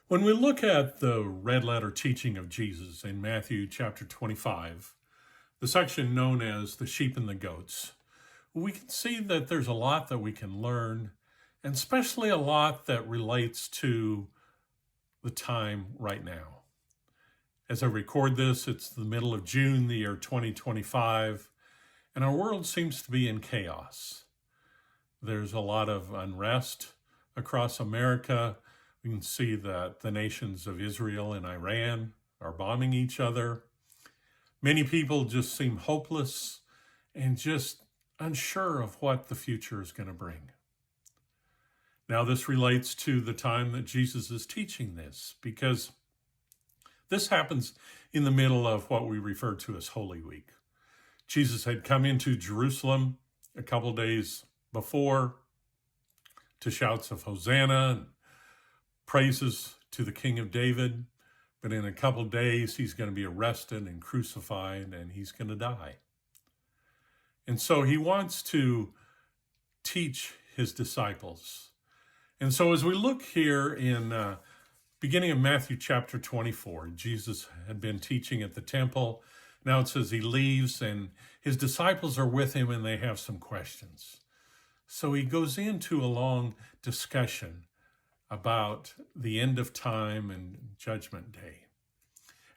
When we look at the red letter teaching of Jesus in Matthew chapter 25, the section known as the sheep and the goats, we can see that there's a lot that we can learn, and especially a lot that relates to the time right now. As I record this, it's the middle of June, the year 2025, and our world seems to be in chaos. There's a lot of unrest across America. We can see that the nations of Israel and Iran are bombing each other. Many people just seem hopeless and just unsure of what the future is going to bring. Now, this relates to the time that Jesus is teaching this, because this happens in the middle of what we refer to as Holy Week. Jesus had come into Jerusalem a couple days before to shouts of Hosanna and praises to the King of David, but in a couple days he's going to be arrested and crucified and he's going to die. And so he wants to teach his disciples. And so as we look here in beginning of Matthew chapter 24, Jesus had been teaching at the temple. Now it says he leaves and his disciples are with him and they have some questions. So he goes into a long discussion about the end of time and Judgment Day.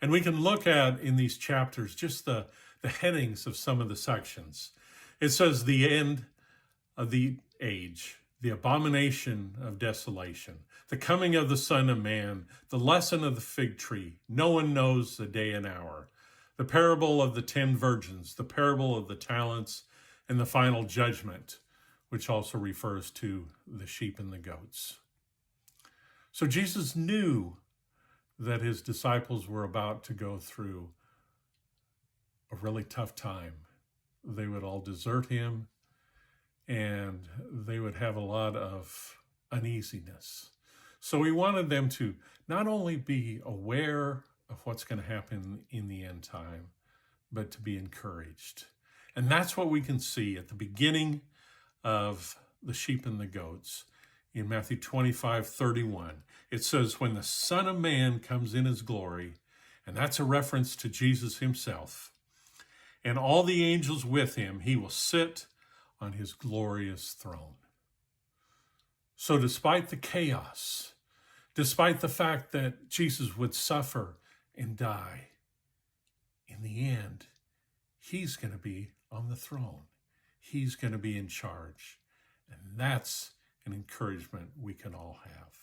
And we can look at in these chapters just the headings of some of the sections. It says the end of the age, the abomination of desolation, the coming of the Son of Man, the lesson of the fig tree, no one knows the day and hour, the parable of the 10 virgins, the parable of the talents, and the final judgment, which also refers to the sheep and the goats. So Jesus knew that his disciples were about to go through a really tough time. They would all desert him and they would have a lot of uneasiness. So he wanted them to not only be aware of what's going to happen in the end time, but to be encouraged. And that's what we can see at the beginning of the sheep and the goats. In Matthew 25:31, it says, when the Son of Man comes in his glory, and that's a reference to Jesus himself, and all the angels with him, he will sit on his glorious throne. So despite the chaos, despite the fact that Jesus would suffer and die, in the end, he's going to be on the throne. He's going to be in charge. And that's an encouragement we can all have.